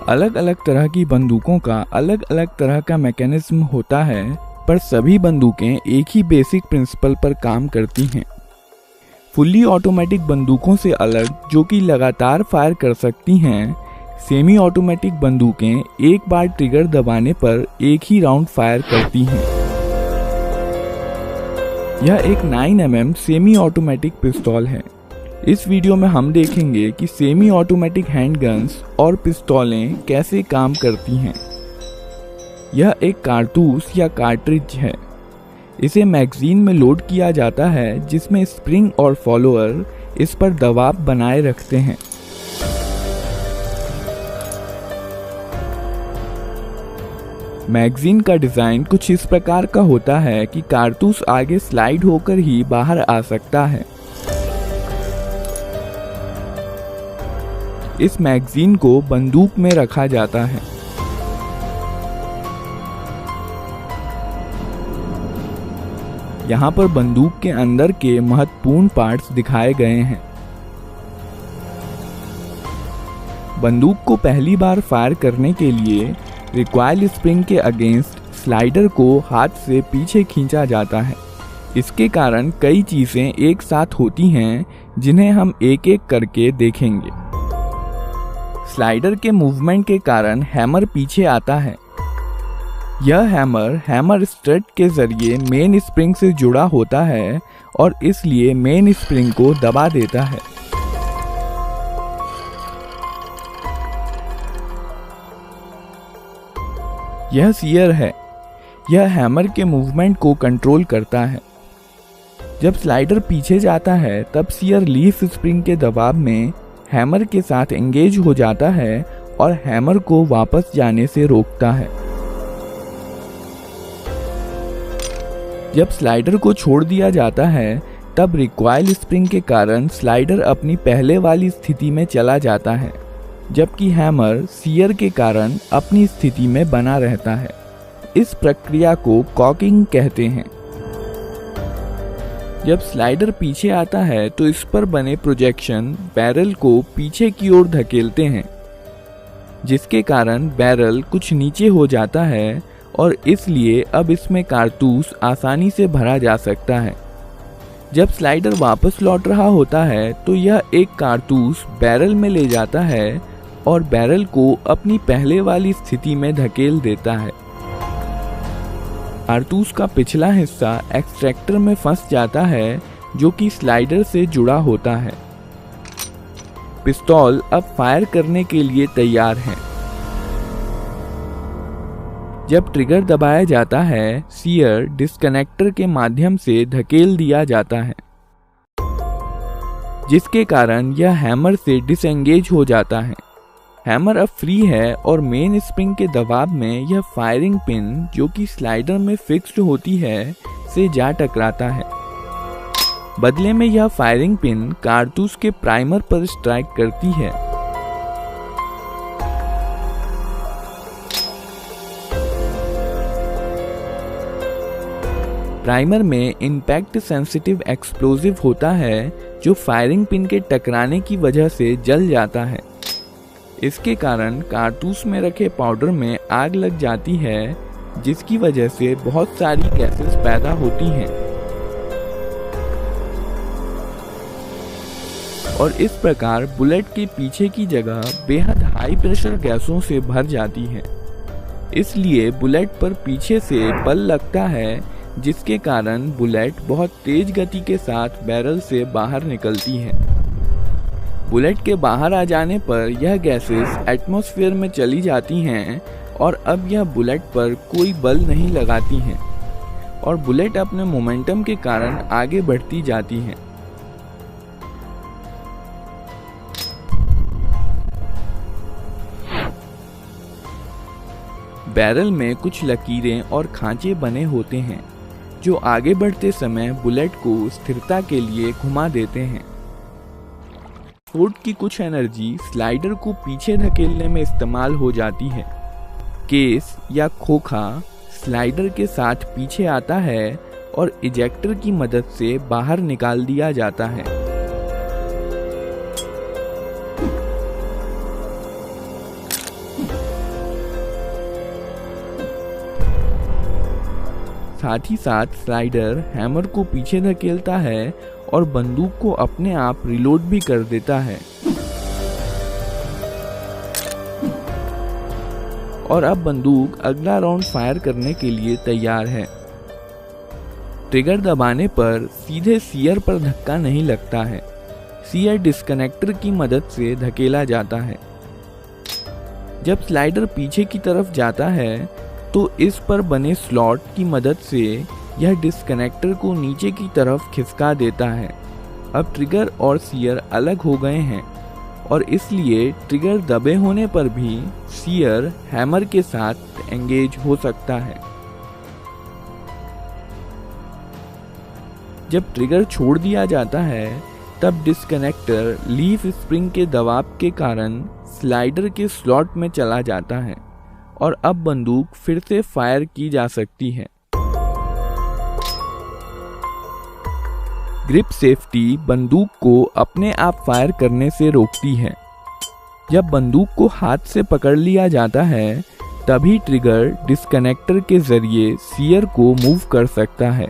अलग अलग तरह की बंदूकों का अलग अलग तरह का मैकेनिज्म होता है, पर सभी बंदूकें एक ही बेसिक प्रिंसिपल पर काम करती हैं। फुल्ली ऑटोमेटिक बंदूकों से अलग, जो कि लगातार फायर कर सकती हैं, सेमी ऑटोमेटिक बंदूकें एक बार ट्रिगर दबाने पर एक ही राउंड फायर करती हैं। यह एक 9mm सेमी ऑटोमेटिक पिस्तौल है। इस वीडियो में हम देखेंगे कि सेमी ऑटोमेटिक हैंडगन्स और पिस्तौलें कैसे काम करती हैं। यह एक कारतूस या कार्ट्रिज है। इसे मैगजीन में लोड किया जाता है, जिसमें स्प्रिंग और फॉलोअर इस पर दबाव बनाए रखते हैं। मैगजीन का डिज़ाइन कुछ इस प्रकार का होता है कि कारतूस आगे स्लाइड होकर ही बाहर आ सकता है। इस मैगजीन को बंदूक में रखा जाता है। यहाँ पर बंदूक के अंदर के महत्वपूर्ण पार्ट्स दिखाए गए हैं। बंदूक को पहली बार फायर करने के लिए रिकॉइल स्प्रिंग के अगेंस्ट स्लाइडर को हाथ से पीछे खींचा जाता है। इसके कारण कई चीजें एक साथ होती हैं, जिन्हें हम एक एक करके देखेंगे। स्लाइडर के मूवमेंट के कारण हैमर पीछे आता है। यह हैमर स्ट्रट के जरिए मेन स्प्रिंग से जुड़ा होता है और इसलिए मेन स्प्रिंग को दबा देता है। यह सीयर है। यह हैमर के मूवमेंट को कंट्रोल करता है। जब स्लाइडर पीछे जाता है, तब सीयर लीफ स्प्रिंग के दबाव में हैमर के साथ एंगेज हो जाता है और हैमर को वापस जाने से रोकता है। जब स्लाइडर को छोड़ दिया जाता है, तब रिकॉइल स्प्रिंग के कारण स्लाइडर अपनी पहले वाली स्थिति में चला जाता है, जबकि हैमर सीयर के कारण अपनी स्थिति में बना रहता है। इस प्रक्रिया को कॉकिंग कहते हैं। जब स्लाइडर पीछे आता है, तो इस पर बने प्रोजेक्शन बैरल को पीछे की ओर धकेलते हैं, जिसके कारण बैरल कुछ नीचे हो जाता है और इसलिए अब इसमें कारतूस आसानी से भरा जा सकता है। जब स्लाइडर वापस लौट रहा होता है, तो यह एक कारतूस बैरल में ले जाता है और बैरल को अपनी पहले वाली स्थिति में धकेल देता है। कारतूस का पिछला हिस्सा एक्सट्रैक्टर में फंस जाता है, जो कि स्लाइडर से जुड़ा होता है। पिस्तौल अब फायर करने के लिए तैयार है। जब ट्रिगर दबाया जाता है, सीयर डिस्कनेक्टर के माध्यम से धकेल दिया जाता है, जिसके कारण यह हैमर से डिसएंगेज हो जाता है। हैमर अब फ्री है और मेन स्प्रिंग के दबाव में यह फायरिंग पिन, जो कि स्लाइडर में फिक्स्ड होती है, से जा टकराता है। बदले में यह फायरिंग पिन कारतूस के प्राइमर पर स्ट्राइक करती है। प्राइमर में इम्पैक्ट सेंसिटिव एक्सप्लोजिव होता है, जो फायरिंग पिन के टकराने की वजह से जल जाता है। इसके कारण कारतूस में रखे पाउडर में आग लग जाती है, जिसकी वजह से बहुत सारी गैसेस पैदा होती हैं और इस प्रकार बुलेट के पीछे की जगह बेहद हाई प्रेशर गैसों से भर जाती है। इसलिए बुलेट पर पीछे से बल लगता है, जिसके कारण बुलेट बहुत तेज गति के साथ बैरल से बाहर निकलती है। बुलेट के बाहर आ जाने पर यह गैसेस एटमॉस्फेयर में चली जाती हैं और अब यह बुलेट पर कोई बल नहीं लगाती हैं और बुलेट अपने मोमेंटम के कारण आगे बढ़ती जाती हैं। बैरल में कुछ लकीरें और खांचे बने होते हैं, जो आगे बढ़ते समय बुलेट को स्थिरता के लिए घुमा देते हैं। विस्फोट की कुछ एनर्जी स्लाइडर को पीछे धकेलने में इस्तेमाल हो जाती है। केस या खोखा स्लाइडर के साथ पीछे आता है और इजेक्टर की मदद से बाहर निकाल दिया जाता है। साथ ही साथ स्लाइडर हैमर को पीछे धकेलता है और बंदूक को अपने आप रिलोड भी कर देता है। और अब बंदूक अगला राउंड फायर करने के लिए तैयार है। ट्रिगर दबाने पर सीधे सीयर पर धक्का नहीं लगता है, सीयर डिस्कनेक्टर की मदद से धकेला जाता है। जब स्लाइडर पीछे की तरफ जाता है तो इस पर बने स्लॉट की मदद से यह डिस्कनेक्टर को नीचे की तरफ खिसका देता है। अब ट्रिगर और सीयर अलग हो गए हैं और इसलिए ट्रिगर दबे होने पर भी सीयर हैमर के साथ एंगेज हो सकता है। जब ट्रिगर छोड़ दिया जाता है तब डिस्कनेक्टर लीफ स्प्रिंग के दबाव के कारण स्लाइडर के स्लॉट में चला जाता है और अब बंदूक फिर से फायर की जा सकती है। ग्रिप सेफ्टी बंदूक को अपने आप फायर करने से रोकती है। जब बंदूक को हाथ से पकड़ लिया जाता है तभी ट्रिगर डिस्कनेक्टर के जरिए सीयर को मूव कर सकता है।